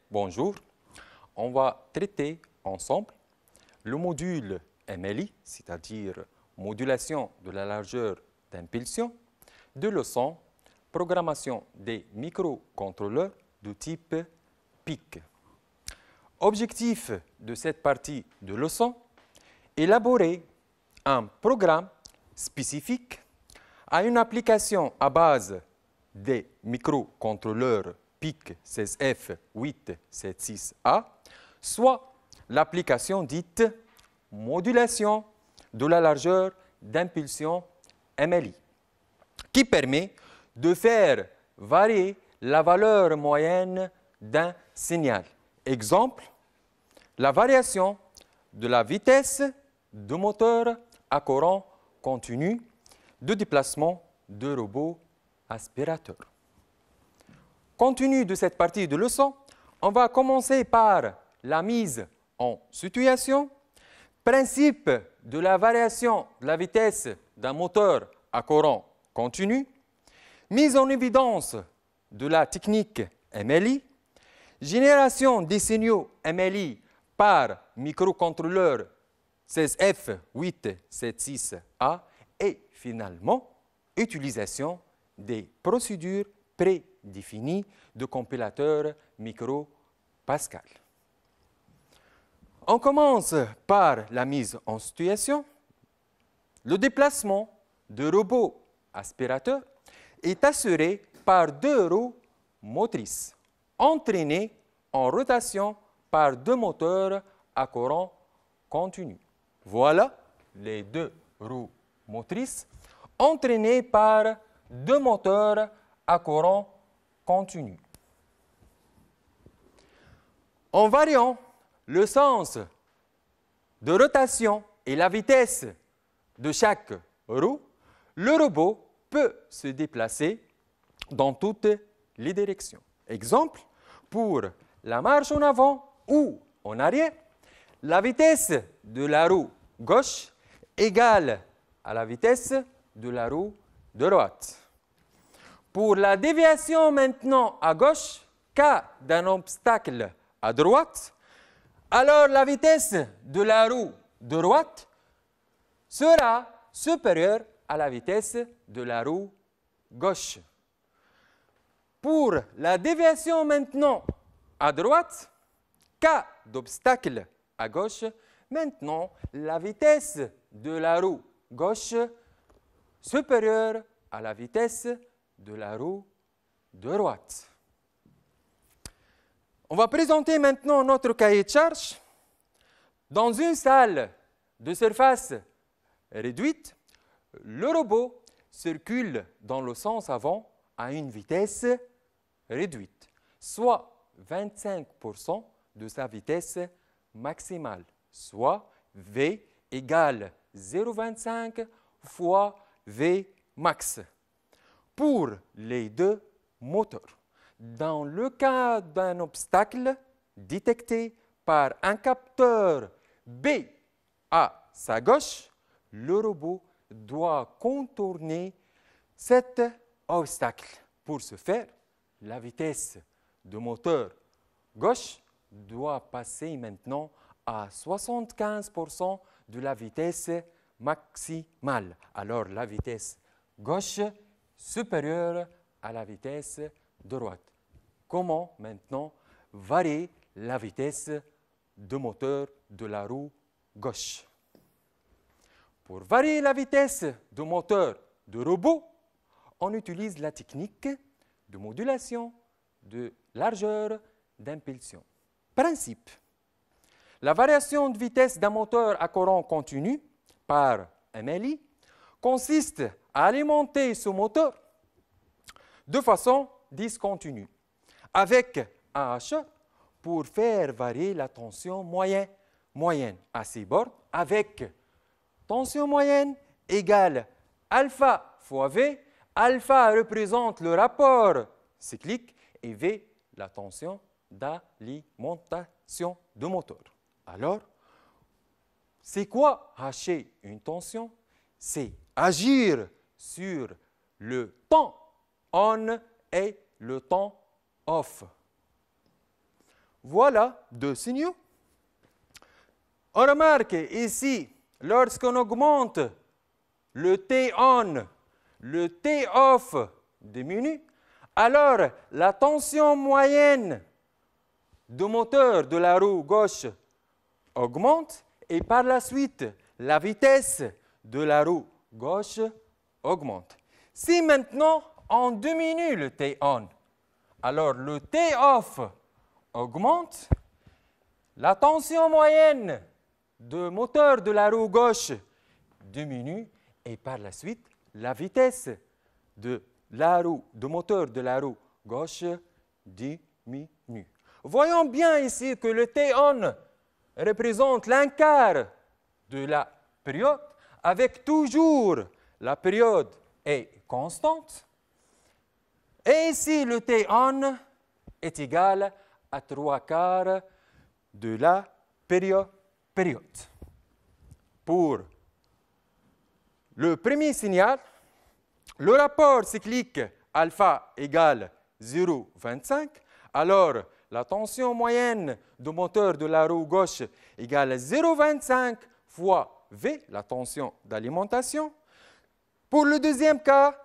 Bonjour. On va traiter ensemble le module MLI, c'est-à-dire modulation de la largeur d'impulsion, de leçon programmation des microcontrôleurs de type PIC. Objectif de cette partie de leçon, élaborer un programme spécifique à une application à base des microcontrôleurs PIC 16F876A, soit l'application dite modulation de la largeur d'impulsion MLI, qui permet de faire varier la valeur moyenne d'un signal. Exemple, la variation de la vitesse de moteur à courant continu de déplacement de robot aspirateur. Compte tenu de cette partie de leçon, on va commencer par la mise en situation, principe de la variation de la vitesse d'un moteur à courant continu, mise en évidence de la technique MLI, génération des signaux MLI par microcontrôleur 16F876A et finalement, utilisation des procédures prédéfinies de compilateur MicroPascal. On commence par la mise en situation. Le déplacement de robot aspirateur est assuré par deux roues motrices, entraînées en rotation par deux moteurs à courant continu. Voilà les deux roues motrices entraînées par deux moteurs à courant continu. En variant le sens de rotation et la vitesse de chaque roue, le robot peut se déplacer dans toutes les directions. Exemple, pour la marche en avant ou en arrière, la vitesse de la roue gauche égale à la vitesse de la roue droite. Pour la déviation maintenant à gauche, cas d'un obstacle à droite, alors la vitesse de la roue droite sera supérieure à la vitesse de la roue gauche. Pour la déviation maintenant à droite, cas d'obstacle à gauche, maintenant la vitesse de la roue gauche supérieure à la vitesse de la roue droite. On va présenter maintenant notre cahier de charge. Dans une salle de surface réduite, le robot circule dans le sens avant à une vitesse réduite, soit 25% de sa vitesse maximale, soit V égale 0,25 fois V max. Pour les deux moteurs, dans le cas d'un obstacle détecté par un capteur B à sa gauche, le robot doit contourner cet obstacle. Pour ce faire, la vitesse de moteur gauche doit passer maintenant à 75% de la vitesse maximale. Alors la vitesse gauche supérieure à la vitesse droite. Comment maintenant varier la vitesse de moteur de la roue gauche? Pour varier la vitesse de moteur de robot, on utilise la technique de modulation de largeur d'impulsion. Principe. La variation de vitesse d'un moteur à courant continu par MLI consiste à alimenter ce moteur de façon discontinue avec un H pour faire varier la tension moyenne à ces bornes avec tension moyenne égale alpha fois V. Alpha représente le rapport cyclique et V la tension d'alimentation de moteur. Alors, c'est quoi hacher une tension? C'est agir sur le temps on et le temps off. voilà deux signaux. On remarque ici, lorsqu'on augmente le T on, le T off diminue, alors la tension moyenne du moteur de la roue gauche augmente et par la suite, la vitesse de la roue gauche augmente. Si maintenant on diminue le T on, alors le T off augmente, la tension moyenne du moteur de la roue gauche diminue et par la suite, la vitesse du moteur de la roue gauche diminue. Voyons bien ici que le T on représente l'un quart de la période, avec toujours la période est constante. Et ici, le T on est égal à 3/4 de la période. Pour le premier signal, le rapport cyclique alpha égale 0,25. Alors, la tension moyenne du moteur de la roue gauche égale 0,25 fois V, la tension d'alimentation. Pour le deuxième cas,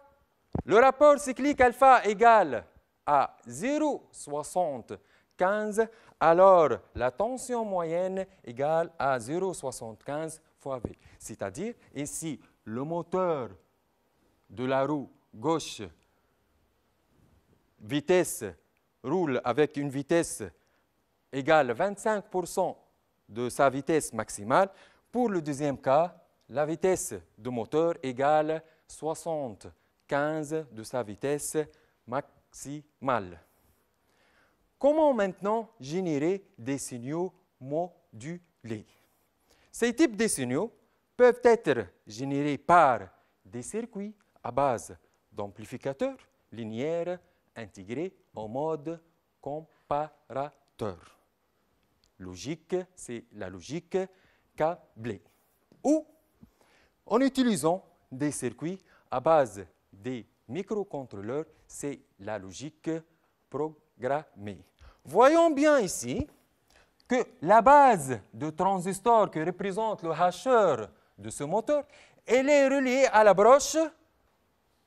le rapport cyclique alpha égale à 0,75. Alors, la tension moyenne égale à 0,75 fois V. C'est-à-dire, ici, le moteur de la roue gauche roule avec une vitesse égale 25% de sa vitesse maximale. Pour le deuxième cas, la vitesse du moteur égale 75 de sa vitesse maximale. Comment maintenant générer des signaux modulés? Ces types de signaux peuvent être générés par des circuits à base d'amplificateurs linéaires intégrés en mode comparateur. Logique, c'est la logique câblée. Ou en utilisant des circuits à base des microcontrôleurs, c'est la logique programmée. Voyons bien ici que la base de transistor que représente le hacheur de ce moteur, elle est reliée à la broche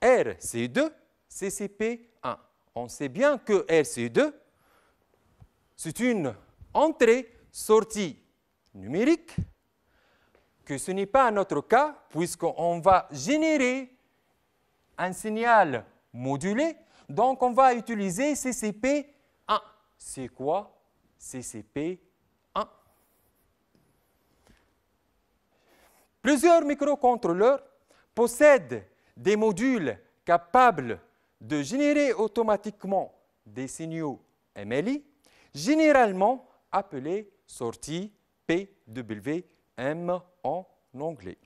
RC2 CCP1. On sait bien que RC2, c'est une entrée-sortie numérique, que ce n'est pas notre cas, puisqu'on va générer un signal modulé. Donc, on va utiliser CCP1. C'est quoi CCP1? Plusieurs microcontrôleurs possèdent des modules capables de générer automatiquement des signaux MLI, généralement appelés sorties PWM en anglais.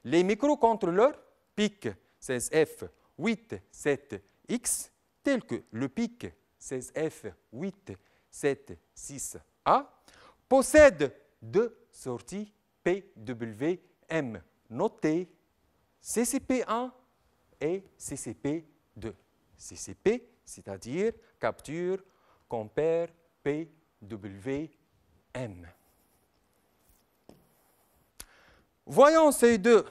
Les microcontrôleurs PIC 16F87X, tels que le PIC 16F876A, possèdent deux sorties PWM notées CCP1 et CCP2. CCP, c'est-à-dire capture, compare, PWM. Voyons ces deux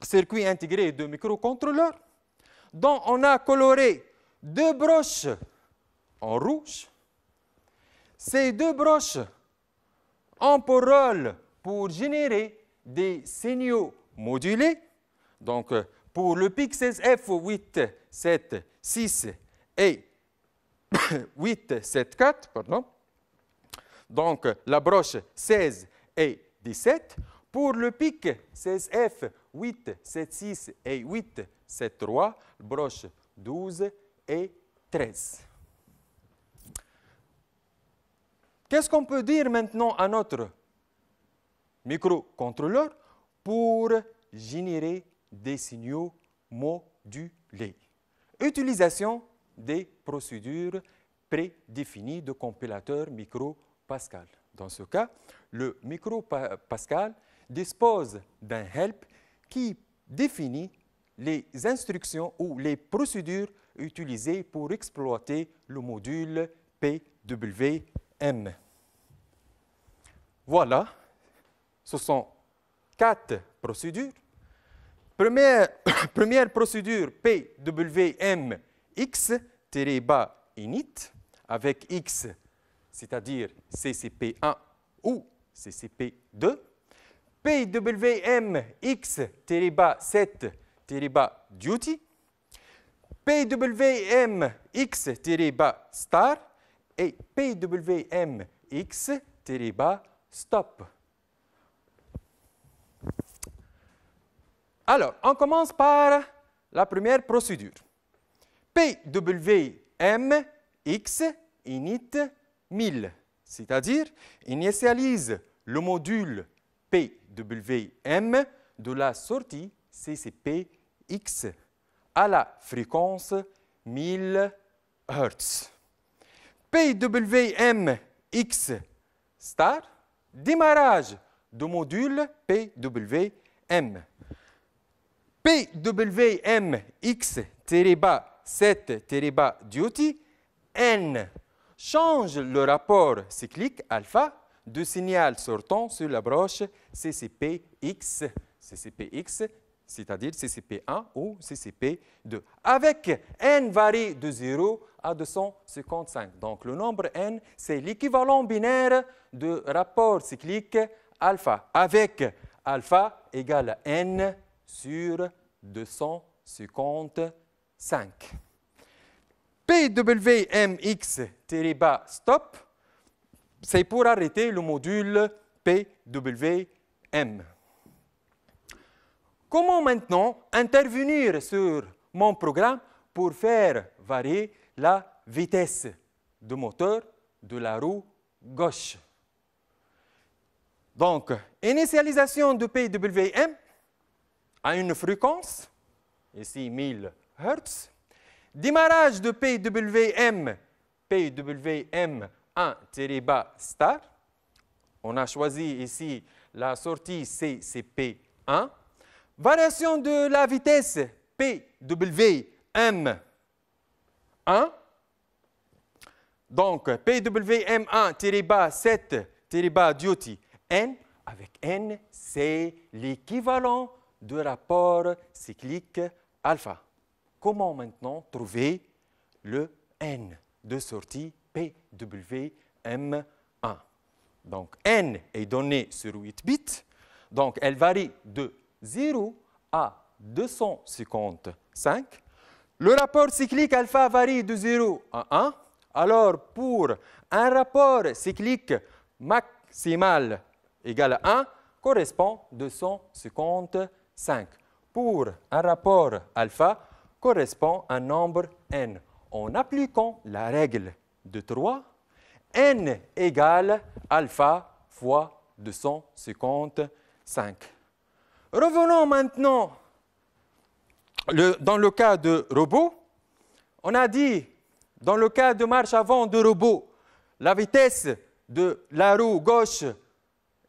circuits intégrés de microcontrôleurs dont on a coloré deux broches en rouge. Ces deux broches ont pour rôle pour générer des signaux modulés. Donc, pour le PIC 16F876 et 874, pardon. Donc, la broche 16 et 17. Pour le PIC 16F876 et 873, broche 12 et 13. Qu'est-ce qu'on peut dire maintenant à notre microcontrôleur pour générer des signaux modulés? Utilisation des procédures prédéfinies de compilateur MicroPascal. Dans ce cas, le MicroPascal dispose d'un help qui définit les instructions ou les procédures utilisées pour exploiter le module PWM. M. Voilà, ce sont 4 procédures. Première procédure, PWM X bas init, avec X, c'est-à-dire CCP1 ou CCP2. PWM X bas set bas duty. PWM X bas star et PWM X bas stop. Alors, on commence par la première procédure. PWM X init 1000, c'est-à-dire initialise le module PWM de la sortie CCP-X à la fréquence 1000 Hz. PWM X star, démarrage de module PWM. PWM X set duty N change le rapport cyclique alpha de signal sortant sur la broche CCP-X, c'est-à-dire CCP1 ou CCP2, avec N varie de 0 à 255. Donc le nombre N, c'est l'équivalent binaire de rapport cyclique alpha, avec alpha égale N sur 255. PWMX stop, c'est pour arrêter le module PWM. Comment maintenant intervenir sur mon programme pour faire varier la vitesse de moteur de la roue gauche? Donc, initialisation de PWM à une fréquence, ici 1000 Hz. Démarrage de PWM 1 star. On a choisi ici la sortie CCP1. Variation de la vitesse PWM 1. Donc, PWM1 set duty N, avec N, c'est l'équivalent de rapport cyclique alpha. Comment maintenant trouver le N de sortie PWM1? Donc, N est donné sur 8 bits. Donc, elle varie de 0 à 255. Le rapport cyclique alpha varie de 0 à 1. Alors, pour un rapport cyclique maximal égal à 1, correspond à 255. Pour un rapport alpha, correspond à un nombre n. En appliquant la règle de 3, n égale alpha fois 255. Revenons maintenant dans le cas de robot. On a dit, dans le cas de marche avant de robot, la vitesse de la roue gauche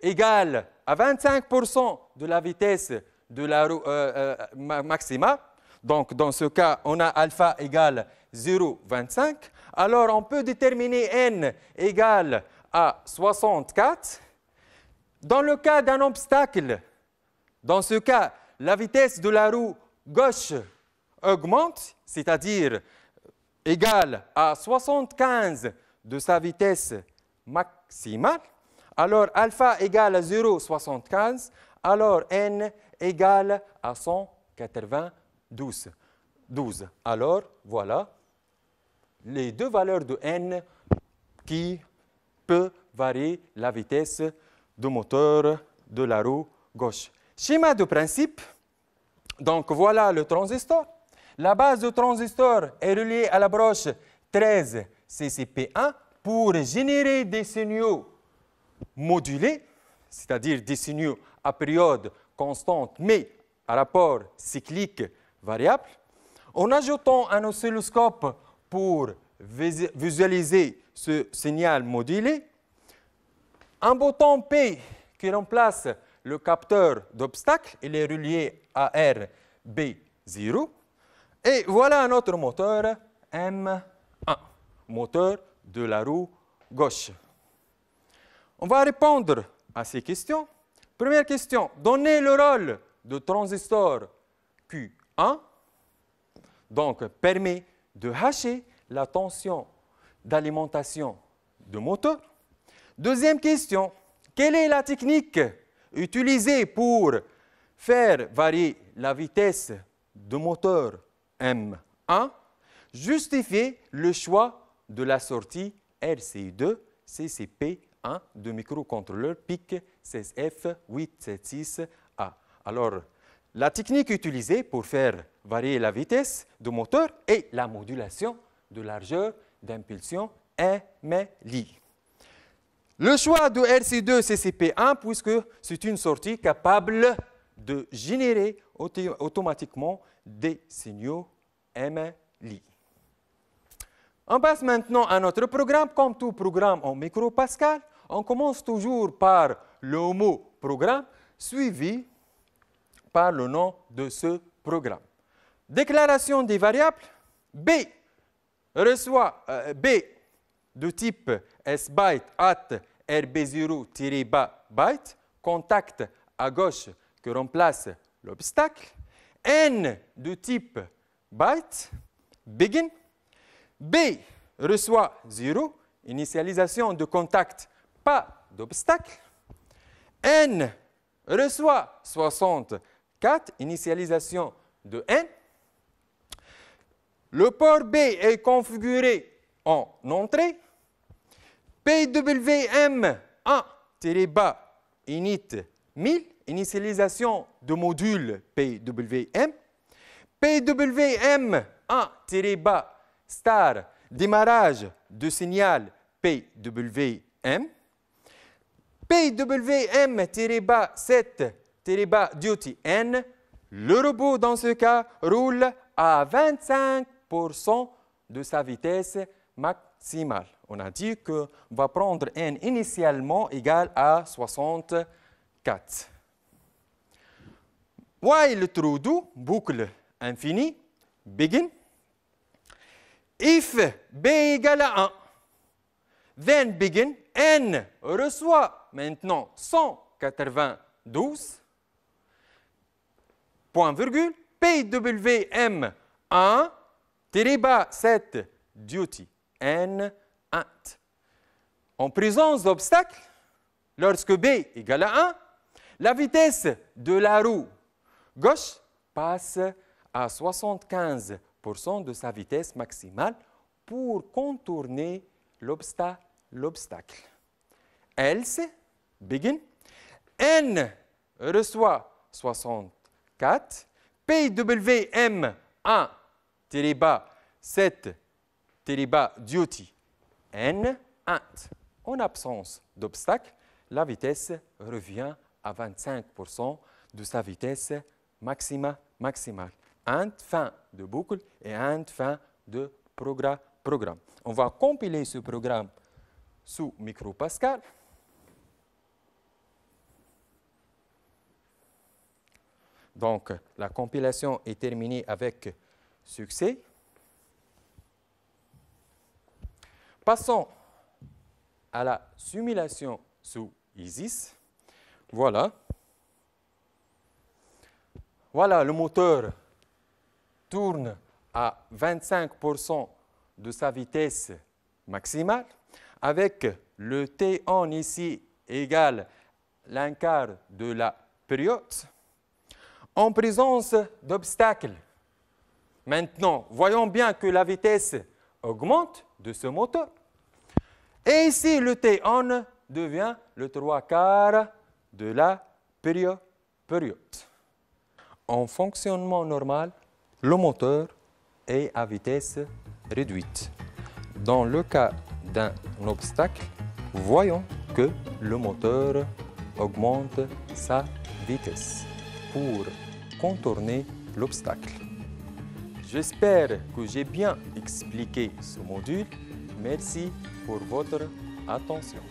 égale à 25% de la vitesse de la roue maximale. Donc, dans ce cas, on a alpha égale 0,25. Alors, on peut déterminer n égale à 64. Dans le cas d'un obstacle, dans ce cas, la vitesse de la roue gauche augmente, c'est-à-dire égale à 75 de sa vitesse maximale. Alors, alpha égale à 0,75. Alors, n égale à 192. Alors, voilà les deux valeurs de n qui peuvent varier la vitesse de moteur de la roue gauche. Schéma de principe. Donc, voilà le transistor. La base du transistor est reliée à la broche 13 CCP1 pour générer des signaux modulés, c'est-à-dire des signaux à période constante, mais à rapport cyclique variable. En ajoutant un oscilloscope pour visualiser ce signal modulé, un bouton P qui remplace le capteur d'obstacle, il est relié à RB0. Et voilà notre moteur M1, moteur de la roue gauche. On va répondre à ces questions. Première question, donnez le rôle de transistor Q1, donc permet de hacher la tension d'alimentation de moteur. Deuxième question, quelle est la technique utilisée pour faire varier la vitesse de moteur M1? Justifiez le choix de la sortie RCI2 CCP1 de microcontrôleur PIC 16F876A. Alors, la technique utilisée pour faire varier la vitesse du moteur est la modulation de largeur d'impulsion MLI. Le choix de RC2 CCP1 puisque c'est une sortie capable de générer automatiquement des signaux MLI. On passe maintenant à notre programme. Comme tout programme en micropascal, on commence toujours par le mot programme suivi par le nom de ce programme. Déclaration des variables. B reçoit B de type sbyte at rb0-byte, contact à gauche que remplace l'obstacle. N de type byte, begin. B reçoit 0, initialisation de contact, pas d'obstacle. N reçoit 64, initialisation de N. Le port B est configuré en entrée. PWM1-bas init 1000, initialisation de module PWM. PWM1-bas star, démarrage de signal PWM. PWM-7 duty N, le robot dans ce cas roule à 25% de sa vitesse maximale. On a dit qu'on va prendre N initialement égal à 64. While true do, boucle infinie, begin. If B égale à 1, then begin, N reçoit maintenant 192, point virgule, PWM 1-7 duty N int. En présence d'obstacle, lorsque B égale à 1, la vitesse de la roue gauche passe à 75% de sa vitesse maximale pour contourner l'obstacle. Else, begin, N reçoit 64, PWM 1-7 duty N int. En absence d'obstacle, la vitesse revient à 25% de sa vitesse maximale. Int fin de boucle et int fin de programme. On va compiler ce programme sous micropascal. Donc, la compilation est terminée avec succès. Passons à la simulation sous ISIS. Voilà. Voilà, le moteur tourne à 25% de sa vitesse maximale, avec le T1 ici égal l'un quart de la période. En présence d'obstacles, maintenant, voyons bien que la vitesse augmente de ce moteur. Et ici, le T1 devient le 3/4 de la période. En fonctionnement normal, le moteur est à vitesse réduite. Dans le cas d'un obstacle, voyons que le moteur augmente sa vitesse pour contourner l'obstacle. J'espère que j'ai bien expliqué ce module. Merci pour votre attention.